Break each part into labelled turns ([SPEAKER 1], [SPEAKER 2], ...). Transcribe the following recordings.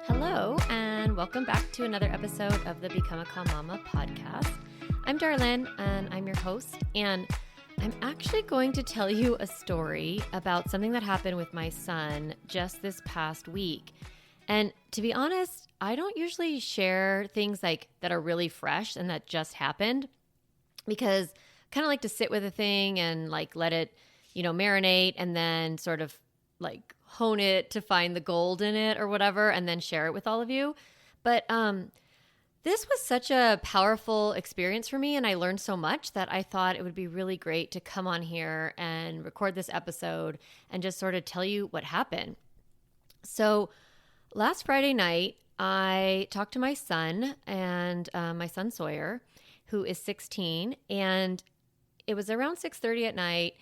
[SPEAKER 1] Hello, and welcome back to another episode of the Become a Calm Mama podcast. I'm Darlene, and I'm your host, and I'm actually going to tell you a story about something that happened with my son just this past week. And to be honest, I don't usually share things like that are really fresh and that just happened because I kind of like to sit with a thing and like let it, marinate and then sort of like hone it to find the gold in it or whatever, and then share it with all of you. But this was such a powerful experience for me, and I learned so much that I thought it would be really great to come on here and record this episode and just sort of tell you what happened. So last Friday night, I talked to my son and my son Sawyer, who is 16, and it was around 6:30 at night,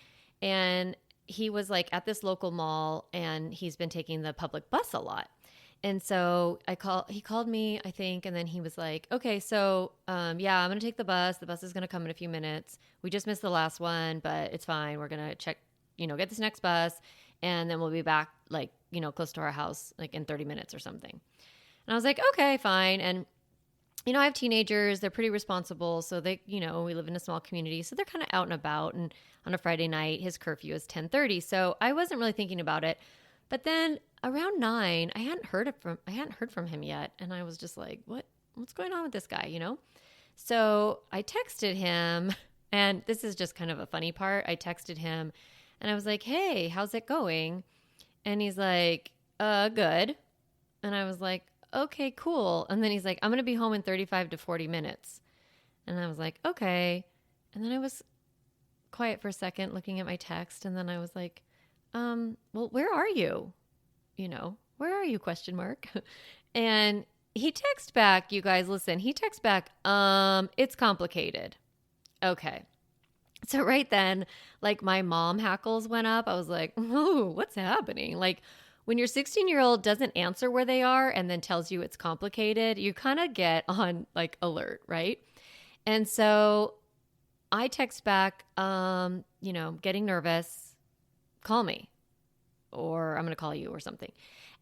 [SPEAKER 1] and he was like at this local mall, and he's been taking the public bus a lot. And so he called me, I think, and then he was like, okay, so yeah, I'm going to take the bus. The bus is going to come in a few minutes. We just missed the last one, but it's fine. We're going to check, get this next bus, and then we'll be back like, close to our house, like in 30 minutes or something. And I was like, okay, fine. And I have teenagers. They're pretty responsible. So they, we live in a small community. So they're kind of out and about. And on a Friday night, his curfew is 10:30. So I wasn't really thinking about it. But then around 9, I hadn't heard from him yet. And I was just like, what's going on with this guy, So I texted him, and this is just kind of a funny part. I texted him and I was like, hey, how's it going? And he's like, good. And I was like, okay, cool. And then he's like, I'm going to be home in 35 to 40 minutes. And I was like, okay. And then I was quiet for a second looking at my text. And then I was like, well, where are you? Where are you? ? And he texts back, you guys, listen, he texts back, it's complicated. Okay. So right then, like my mom hackles went up. I was like, oh, what's happening? Like, when your 16-year-old doesn't answer where they are and then tells you it's complicated, you kind of get on like alert, right? And so I text back, getting nervous, call me, or I'm going to call you or something.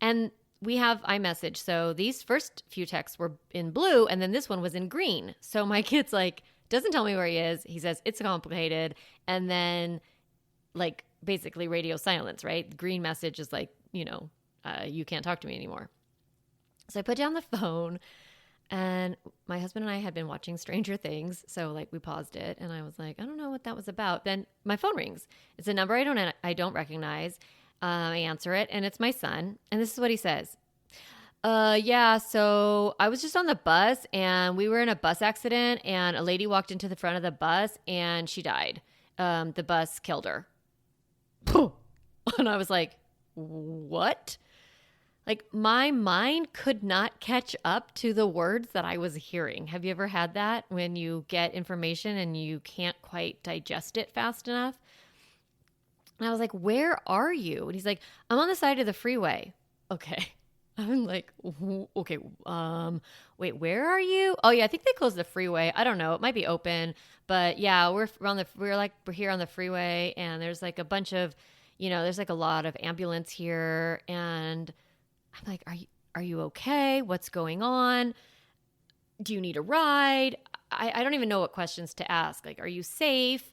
[SPEAKER 1] And we have iMessage. So these first few texts were in blue, and then this one was in green. So my kid's like, doesn't tell me where he is. He says it's complicated. And then like basically radio silence, right? The green message is like, you can't talk to me anymore. So I put down the phone, and my husband and I had been watching Stranger Things. So like we paused it, and I was like, I don't know what that was about. Then my phone rings. It's a number I don't recognize. I answer it, and it's my son. And this is what he says. Yeah, so I was just on the bus, and we were in a bus accident, and a lady walked into the front of the bus, and she died. The bus killed her. And I was like, what? Like my mind could not catch up to the words that I was hearing. Have you ever had that when you get information and you can't quite digest it fast enough? And I was like, where are you? And he's like, I'm on the side of the freeway. Okay. I'm like, okay. Wait, where are you? Oh yeah, I think they closed the freeway. I don't know. It might be open, but yeah, we're here on the freeway, and there's like a bunch of, there's like a lot of ambulance here, and I'm like, are you okay? What's going on? Do you need a ride? I don't even know what questions to ask. Like, are you safe?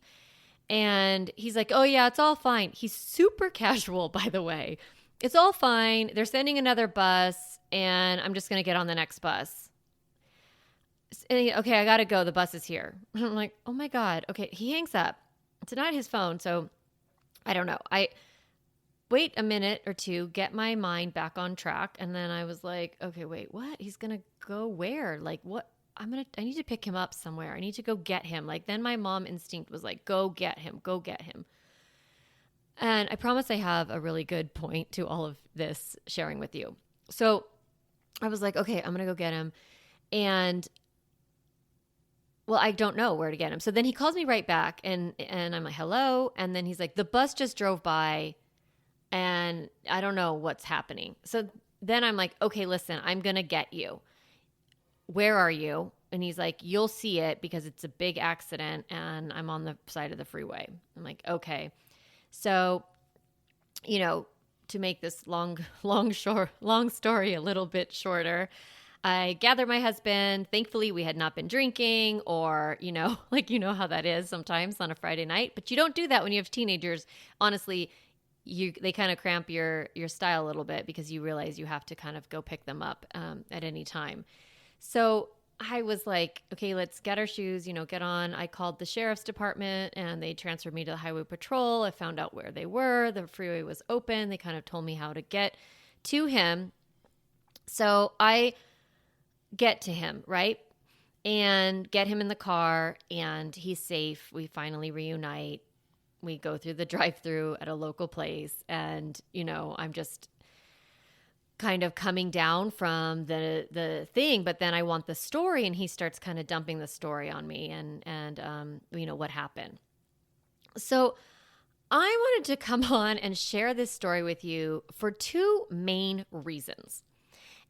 [SPEAKER 1] And he's like, oh yeah, it's all fine. He's super casual, by the way. It's all fine. They're sending another bus, and I'm just going to get on the next bus. And okay, I got to go. The bus is here. And I'm like, oh my God. Okay, he hangs up. It's not his phone, so I don't know. I wait a minute or two, get my mind back on track. And then I was like, okay, wait, what? He's going to go where? Like what? I need to pick him up somewhere. I need to go get him. Like then my mom instinct was like, go get him. And I promise I have a really good point to all of this sharing with you. So I was like, okay, I'm going to go get him. And well, I don't know where to get him. So then he calls me right back, and I'm like, hello. And then he's like, the bus just drove by and I don't know what's happening. So then I'm like, okay, listen, I'm going to get you. Where are you? And he's like, you'll see it because it's a big accident and I'm on the side of the freeway. I'm like, okay. So, to make this long story a little bit shorter, I gathered my husband. Thankfully, we had not been drinking or, like, how that is sometimes on a Friday night, but you don't do that when you have teenagers. Honestly, they kind of cramp your style a little bit because you realize you have to kind of go pick them up at any time. So I was like, okay, let's get our shoes, get on. I called the sheriff's department and they transferred me to the highway patrol. I found out where they were. The freeway was open. They kind of told me how to get to him. So I get to him, right? And get him in the car and he's safe. We finally reunite. We go through the drive-through at a local place and, I'm just kind of coming down from the thing, but then I want the story and he starts kind of dumping the story on me and what happened. So I wanted to come on and share this story with you for two main reasons.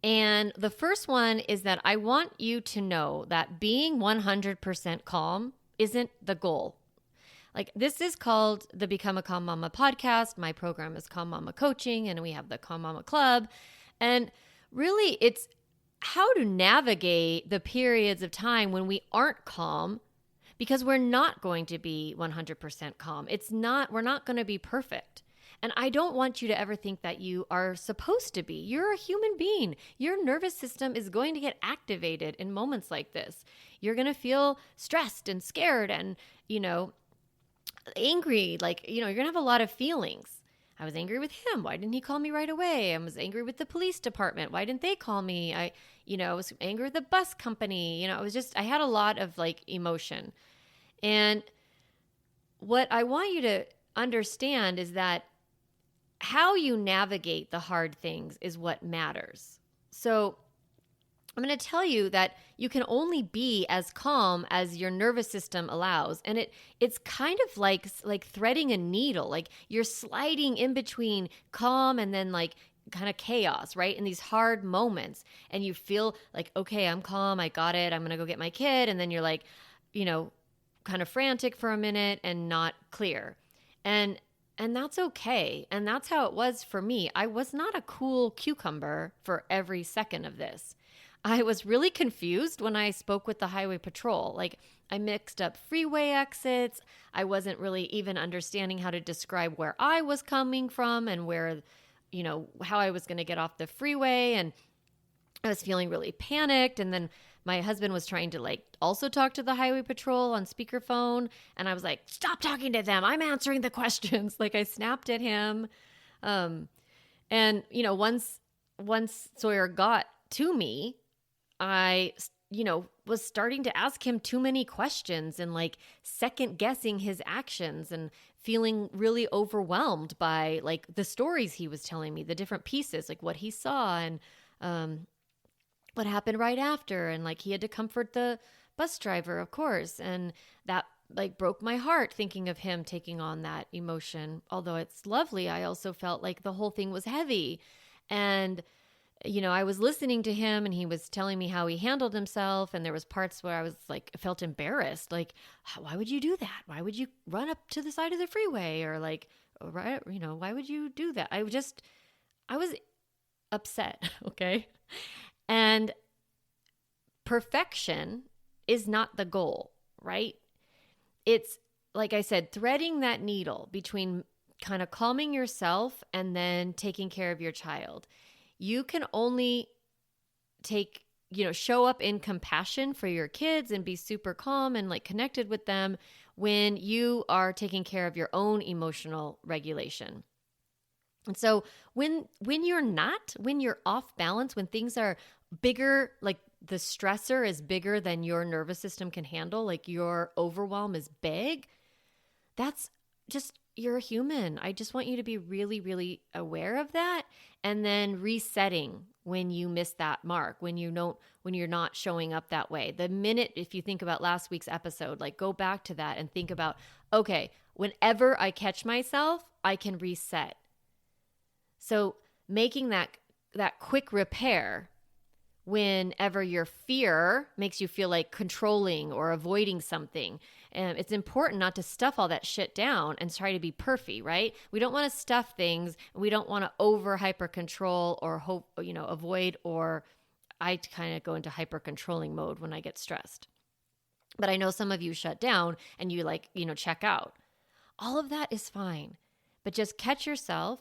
[SPEAKER 1] And the first one is that I want you to know that being 100% calm isn't the goal. Like, this is called the Become a Calm Mama podcast. My program is Calm Mama Coaching, and we have the Calm Mama Club. And really, it's how to navigate the periods of time when we aren't calm, because we're not going to be 100% calm. We're not going to be perfect. And I don't want you to ever think that you are supposed to be. You're a human being. Your nervous system is going to get activated in moments like this. You're going to feel stressed and scared and, angry. Like, you're going to have a lot of feelings. I was angry with him. Why didn't he call me right away? I was angry with the police department. Why didn't they call me? I was angry with the bus company. I had a lot of emotion. And what I want you to understand is that how you navigate the hard things is what matters. So I'm going to tell you that you can only be as calm as your nervous system allows. And it's kind of like threading a needle. Like, you're sliding in between calm and then kind of chaos, right? In these hard moments. And you feel like, okay, I'm calm. I got it. I'm going to go get my kid. And then you're kind of frantic for a minute and not clear. And that's okay. And that's how it was for me. I was not a cool cucumber for every second of this. I was really confused when I spoke with the highway patrol. I mixed up freeway exits. I wasn't really even understanding how to describe where I was coming from and where, how I was going to get off the freeway. And I was feeling really panicked. And then my husband was trying to also talk to the highway patrol on speakerphone. And I was like, stop talking to them. I'm answering the questions. I snapped at him. Once Sawyer got to me, I, was starting to ask him too many questions and second guessing his actions and feeling really overwhelmed by the stories he was telling me, the different pieces, what he saw and what happened right after. And he had to comfort the bus driver, of course. And that broke my heart thinking of him taking on that emotion. Although it's lovely, I also felt like the whole thing was heavy. And I was listening to him and he was telling me how he handled himself. And there was parts where I was felt embarrassed. Why would you do that? Why would you run up to the side of the freeway? Or why would you do that? I was upset. Okay. And perfection is not the goal, right? It's, like I said, threading that needle between kind of calming yourself and then taking care of your child. You can only show up in compassion for your kids and be super calm and connected with them when you are taking care of your own emotional regulation. And so when you're off balance, when things are bigger, the stressor is bigger than your nervous system can handle, your overwhelm is big, that's just, you're a human. I just want you to be really, really aware of that. And then resetting when you miss that mark, when you're not showing up that way. The minute, if you think about last week's episode, go back to that and think about, okay, whenever I catch myself, I can reset. So making that quick repair whenever your fear makes you feel like controlling or avoiding something. And it's important not to stuff all that shit down and try to be perfect, right? We don't want to stuff things. We don't want to over hyper control or avoid, or I kind of go into hyper controlling mode when I get stressed. But I know some of you shut down and you check out. All of that is fine, but just catch yourself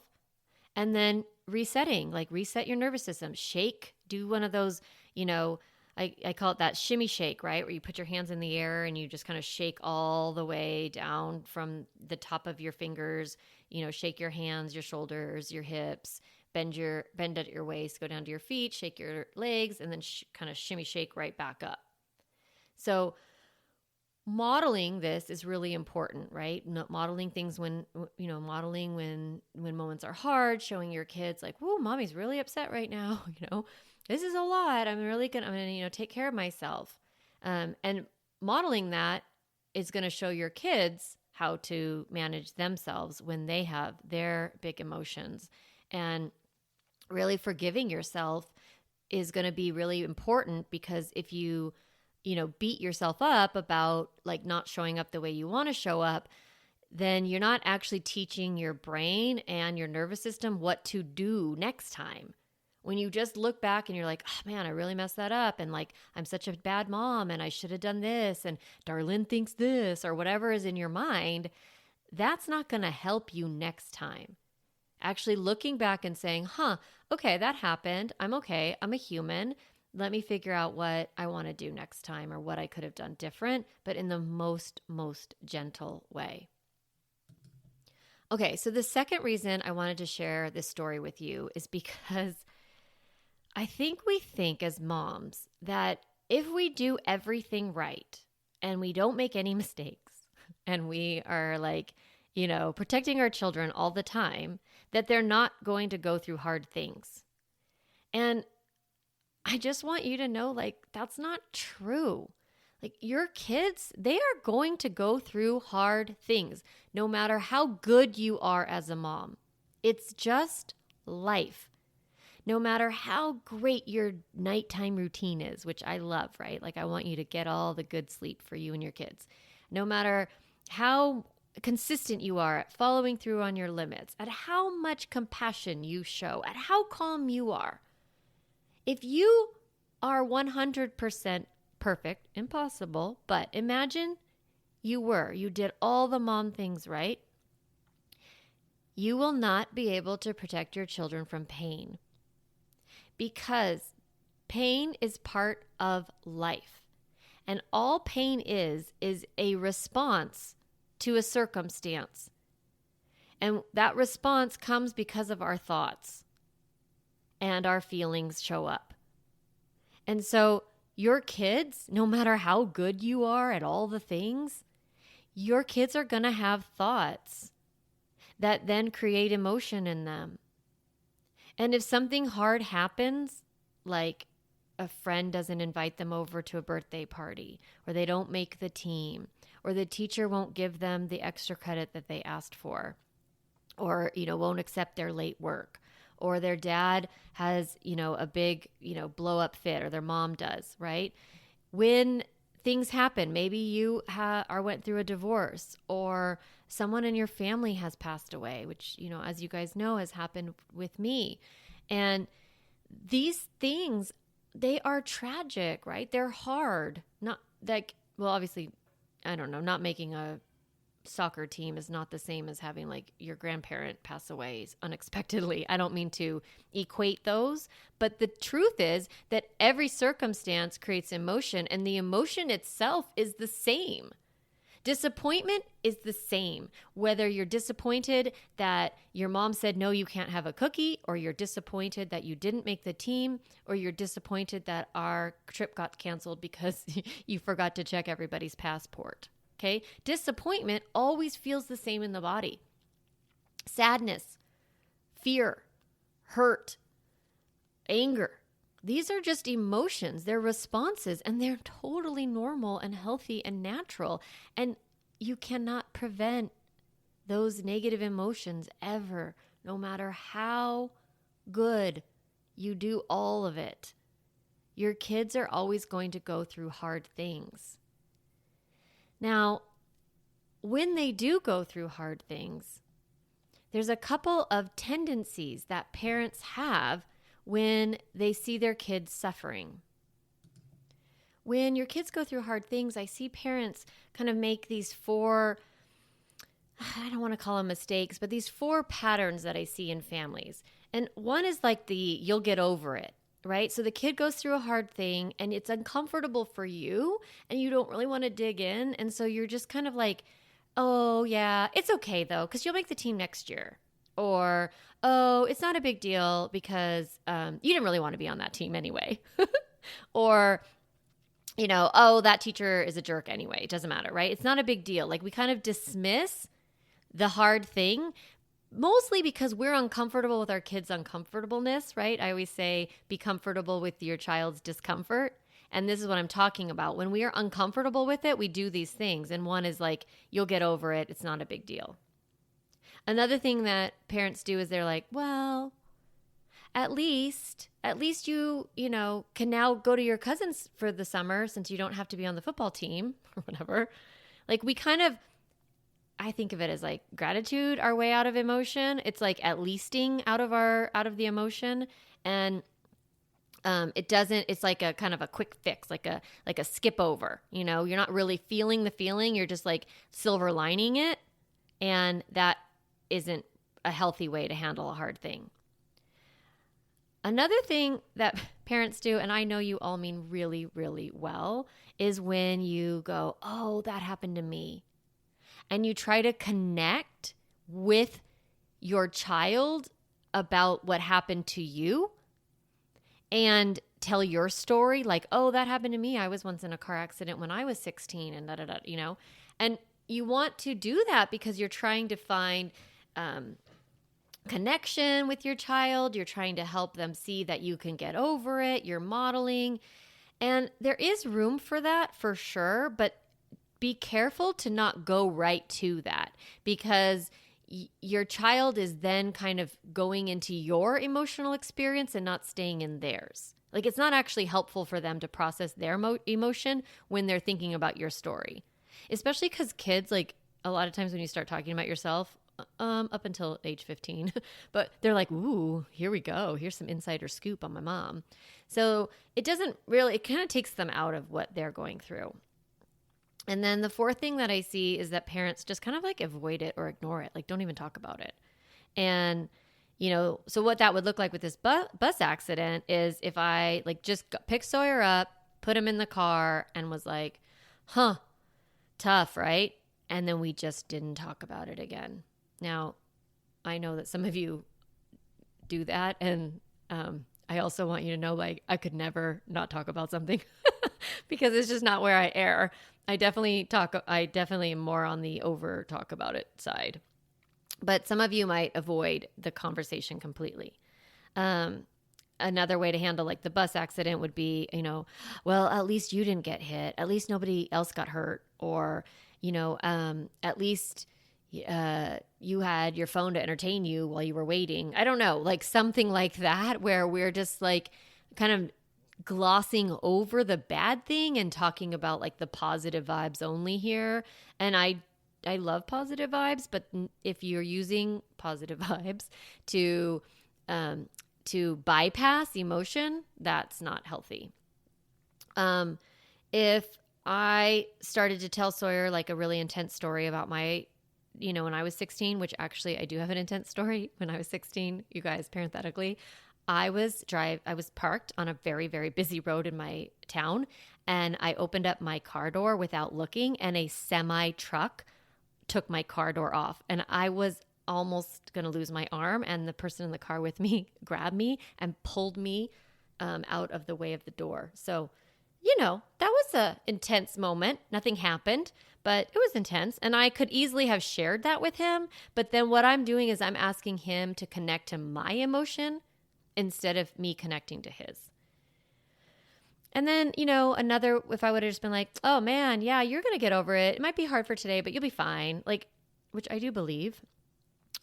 [SPEAKER 1] and then reset your nervous system, shake, do one of those, I call it that shimmy shake, right? Where you put your hands in the air and you just kind of shake all the way down from the top of your fingers, shake your hands, your shoulders, your hips, bend at your waist, go down to your feet, shake your legs, and then kind of shimmy shake right back up. So modeling this is really important, right? Modeling things when moments are hard, showing your kids like, whoa, mommy's really upset right now. This is a lot. I'm gonna take care of myself. And modeling that is going to show your kids how to manage themselves when they have their big emotions. And really forgiving yourself is going to be really important, because if you beat yourself up about like not showing up the way you want to show up, then you're not actually teaching your brain and your nervous system what to do next time. When you just look back and you're like, oh man, I really messed that up. And like, I'm such a bad mom and I should have done this. And Darlene thinks this, or whatever is in your mind, that's not going to help you next time. Actually looking back and saying, okay, that happened. I'm okay. I'm a human. Let me figure out what I want to do next time, or what I could have done different, but in the most gentle way. Okay, so the second reason I wanted to share this story with you is because I think we think as moms that if we do everything right and we don't make any mistakes and we are like, protecting our children all the time, that they're not going to go through hard things. And I just want you to know, like, that's not true. Like, your kids, they are going to go through hard things, no matter how good you are as a mom. It's just life. No matter how great your nighttime routine is, which I love, right? Like, I want you to get all the good sleep for you and your kids. No matter how consistent you are at following through on your limits, at how much compassion you show, at how calm you are. If you are 100% perfect, impossible, but imagine you did all the mom things right, you will not be able to protect your children from pain, because pain is part of life. And all pain is a response to a circumstance. And that response comes because of our thoughts. And our feelings show up. And so your kids, no matter how good you are at all the things, your kids are going to have thoughts that then create emotion in them. And if something hard happens, like a friend doesn't invite them over to a birthday party, or they don't make the team, or the teacher won't give them the extra credit that they asked for, or, won't accept their late work, or their dad has, a big, blow up fit, or their mom does, right? When things happen, maybe you went through a divorce, or someone in your family has passed away, which, as you guys know, has happened with me. And these things, they are tragic, right? They're hard. Not like, well, obviously, I don't know, not making a soccer team is not the same as having like your grandparent pass away unexpectedly. I don't mean to equate those, but the truth is that every circumstance creates emotion, and the emotion itself is the same. Disappointment is the same, whether you're disappointed that your mom said, no, you can't have a cookie, or you're disappointed that you didn't make the team, or you're disappointed that our trip got canceled because you forgot to check everybody's passport. Okay? Disappointment always feels the same in the body. Sadness, fear, hurt, anger. These are just emotions. They're responses, and they're totally normal and healthy and natural. And you cannot prevent those negative emotions ever, no matter how good you do all of it. your kids are always going to go through hard things. Now, when they do go through hard things, there's a couple of tendencies that parents have when they see their kids suffering. When your kids go through hard things, I see parents kind of make these four, I don't want to call them mistakes, but these four patterns that I see in families. And one is like the you'll get over it, right? So the kid goes through a hard thing and it's uncomfortable for you and you don't really want to dig in. And so you're just kind of like, oh yeah, it's okay though, because you'll make the team next year. Or, oh, it's not a big deal because you didn't really want to be on that team anyway. Or, oh, that teacher is a jerk anyway. It doesn't matter, right? It's not a big deal. Like we kind of dismiss the hard thing, mostly because we're uncomfortable with our kids' uncomfortableness, right? I always say be comfortable with your child's discomfort. And this is what I'm talking about. When we are uncomfortable with it, we do these things. And one is like, you'll get over it. It's not a big deal. Another thing that parents do is they're like, well, at least you can now go to your cousins for the summer since you don't have to be on the football team or whatever. Like we kind of, I think of it as like gratitude our way out of emotion. It's like at leasting out of the emotion. And it's like a kind of a quick fix, like a skip over, you're not really feeling the feeling. You're just like silver lining it. And that isn't a healthy way to handle a hard thing. Another thing that parents do, and I know you all mean really, really well, is when you go, oh, that happened to me. And you try to connect with your child about what happened to you and tell your story like, oh, that happened to me. I was once in a car accident when I was 16 and da-da-da, And you want to do that because you're trying to find connection with your child. You're trying to help them see that you can get over it. You're modeling. And there is room for that for sure, but be careful to not go right to that because your child is then kind of going into your emotional experience and not staying in theirs. Like it's not actually helpful for them to process their emotion when they're thinking about your story, especially because kids, like a lot of times when you start talking about yourself, up until age 15, but they're like, ooh, here we go. Here's some insider scoop on my mom. So it kind of takes them out of what they're going through. And then the fourth thing that I see is that parents just kind of like avoid it or ignore it. Like don't even talk about it. And, so what that would look like with this bus accident is if I like just picked Sawyer up, put him in the car and was like, tough, right? And then we just didn't talk about it again. Now, I know that some of you do that. And I also want you to know, like, I could never not talk about something because it's just not where I err. I definitely am more on the over talk about it side. But some of you might avoid the conversation completely. Another way to handle like the bus accident would be, well, at least you didn't get hit. At least nobody else got hurt. Or, at least you had your phone to entertain you while you were waiting. I don't know, like something like that where we're just like kind of glossing over the bad thing and talking about like the positive vibes only here. And I love positive vibes, but if you're using positive vibes to bypass emotion, that's not healthy. If I started to tell Sawyer like a really intense story about my, when I was 16, which actually I do have an intense story. When I was 16, you guys, parenthetically, I was parked on a very, very busy road in my town, and I opened up my car door without looking, and a semi truck took my car door off, and I was almost going to lose my arm, and the person in the car with me grabbed me and pulled me out of the way of the door. So, that was an intense moment. Nothing happened, but it was intense, and I could easily have shared that with him, but then what I'm doing is I'm asking him to connect to my emotion instead of me connecting to his. And then, if I would have just been like, oh man, yeah, you're going to get over it. It might be hard for today, but you'll be fine. Like, which I do believe,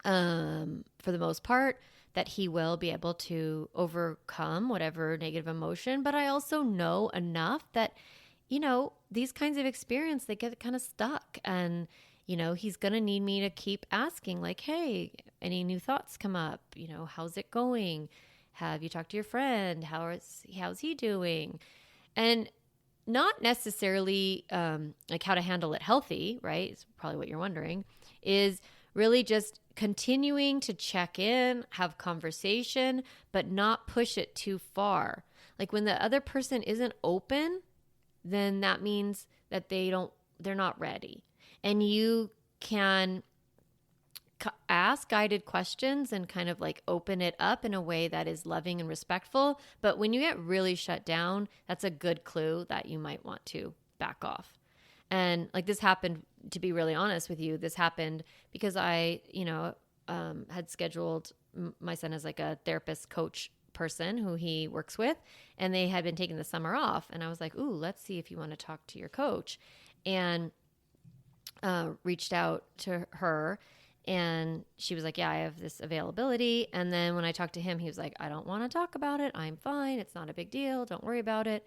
[SPEAKER 1] for the most part, that he will be able to overcome whatever negative emotion. But I also know enough that, these kinds of experience, they get kind of stuck. And, he's going to need me to keep asking, like, hey, any new thoughts come up? How's it going? Have you talked to your friend? How's he doing? And not necessarily like how to handle it healthy, right? It's probably what you're wondering, is really just continuing to check in, have conversation, but not push it too far. Like when the other person isn't open, then that means that they're not ready. And you can ask guided questions and kind of like open it up in a way that is loving and respectful. But when you get really shut down, that's a good clue that you might want to back off. And like this happened, to be really honest with you, this happened because I, had scheduled my son as like a therapist coach person who he works with, and they had been taking the summer off. And I was like, ooh, let's see if you want to talk to your coach. And reached out to her. And she was like, yeah, I have this availability. And then when I talked to him, he was like, I don't want to talk about it. I'm fine. It's not a big deal. Don't worry about it.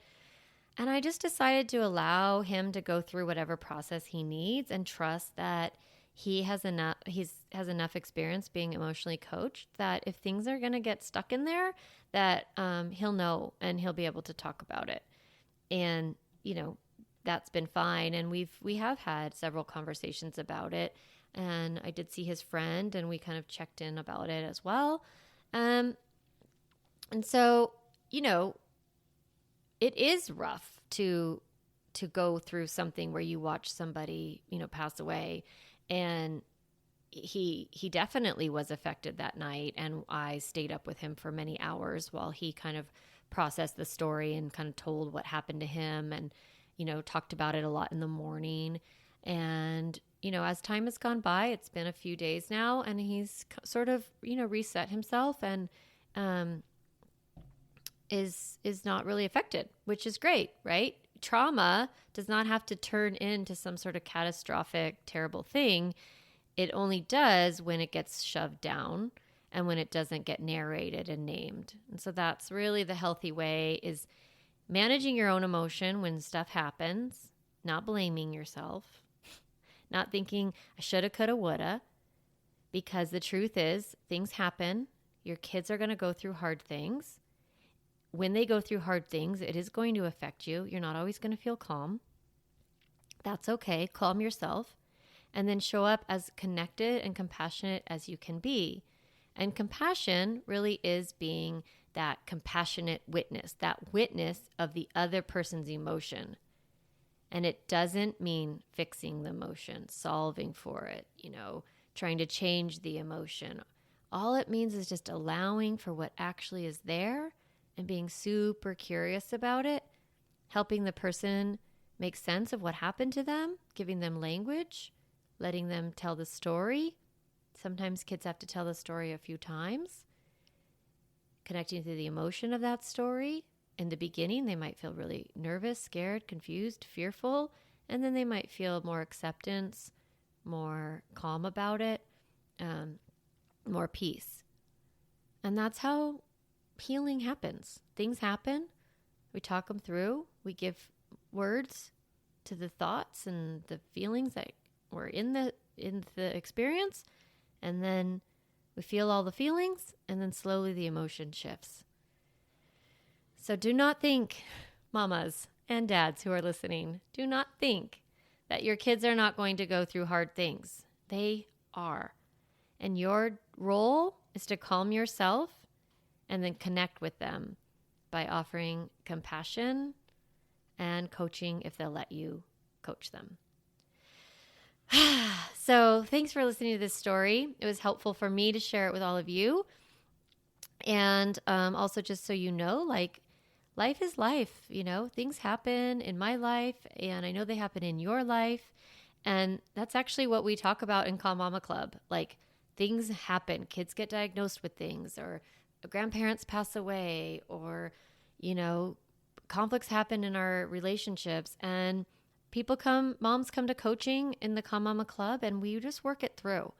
[SPEAKER 1] And I just decided to allow him to go through whatever process he needs and trust that he has enough experience being emotionally coached that if things are going to get stuck in there, that he'll know and he'll be able to talk about it. And, that's been fine. And we have had several conversations about it. And I did see his friend and we kind of checked in about it as well. And so, it is rough to go through something where you watch somebody, pass away. And he definitely was affected that night. And I stayed up with him for many hours while he kind of processed the story and kind of told what happened to him and, talked about it a lot in the morning. And, as time has gone by, it's been a few days now, and he's sort of, reset himself and is not really affected, which is great, right? Trauma does not have to turn into some sort of catastrophic, terrible thing. It only does when it gets shoved down and when it doesn't get narrated and named. And so that's really the healthy way, is managing your own emotion when stuff happens, not blaming yourself, not thinking I shoulda, coulda, woulda, because the truth is things happen. Your kids are going to go through hard things. When they go through hard things, it is going to affect you. You're not always going to feel calm. That's okay. Calm yourself and then show up as connected and compassionate as you can be. And compassion really is being that compassionate witness, that witness of the other person's emotion. And it doesn't mean fixing the emotion, solving for it, trying to change the emotion. All it means is just allowing for what actually is there and being super curious about it, helping the person make sense of what happened to them, giving them language, letting them tell the story. Sometimes kids have to tell the story a few times, connecting to the emotion of that story. In the beginning, they might feel really nervous, scared, confused, fearful, and then they might feel more acceptance, more calm about it, more peace. And that's how healing happens. Things happen. We talk them through. We give words to the thoughts and the feelings that were in the experience, and then we feel all the feelings, and then slowly the emotion shifts. So do not think, mamas and dads who are listening, do not think that your kids are not going to go through hard things. They are. And your role is to calm yourself and then connect with them by offering compassion and coaching if they'll let you coach them. So thanks for listening to this story. It was helpful for me to share it with all of you. And also just so you know, like, life is life, things happen in my life, and I know they happen in your life. And that's actually what we talk about in Calm Mama Club. Like, things happen. Kids get diagnosed with things, or grandparents pass away, or, conflicts happen in our relationships. And moms come to coaching in the Calm Mama Club, and we just work it through.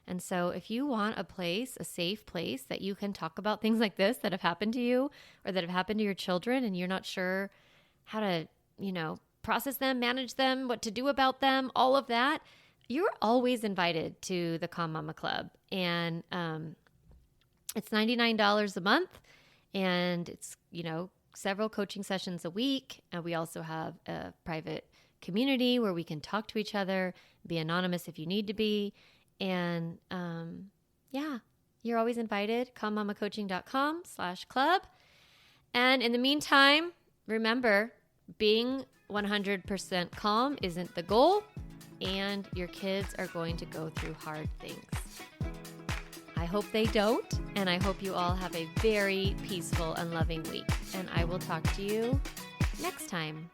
[SPEAKER 1] And so if you want a safe place that you can talk about things like this that have happened to you or that have happened to your children, and you're not sure how to, process them, manage them, what to do about them, all of that, you're always invited to the Calm Mama Club. And it's $99 a month, and it's, several coaching sessions a week. And we also have a private community where we can talk to each other, be anonymous if you need to be. And you're always invited. calmmamacoaching.com/club. And in the meantime, remember, being 100% calm isn't the goal, and your kids are going to go through hard things. I hope they don't, and I hope you all have a very peaceful and loving week. And I will talk to you next time.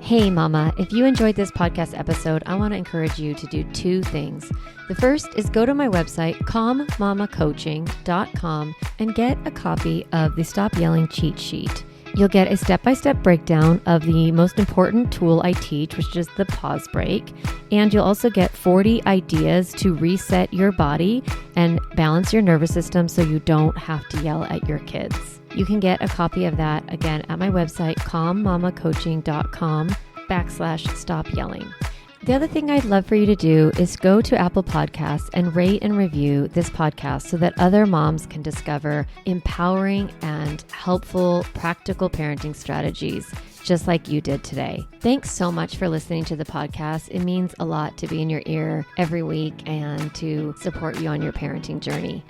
[SPEAKER 1] Hey mama, if you enjoyed this podcast episode, I want to encourage you to do two things. The first is go to my website, calmmamacoaching.com, and get a copy of the Stop Yelling cheat sheet. You'll get a step-by-step breakdown of the most important tool I teach, which is the pause break. And you'll also get 40 ideas to reset your body and balance your nervous system so you don't have to yell at your kids. You can get a copy of that, again, at my website, calmmamacoaching.com/stop yelling. The other thing I'd love for you to do is go to Apple Podcasts and rate and review this podcast so that other moms can discover empowering and helpful, practical parenting strategies, just like you did today. Thanks so much for listening to the podcast. It means a lot to be in your ear every week and to support you on your parenting journey.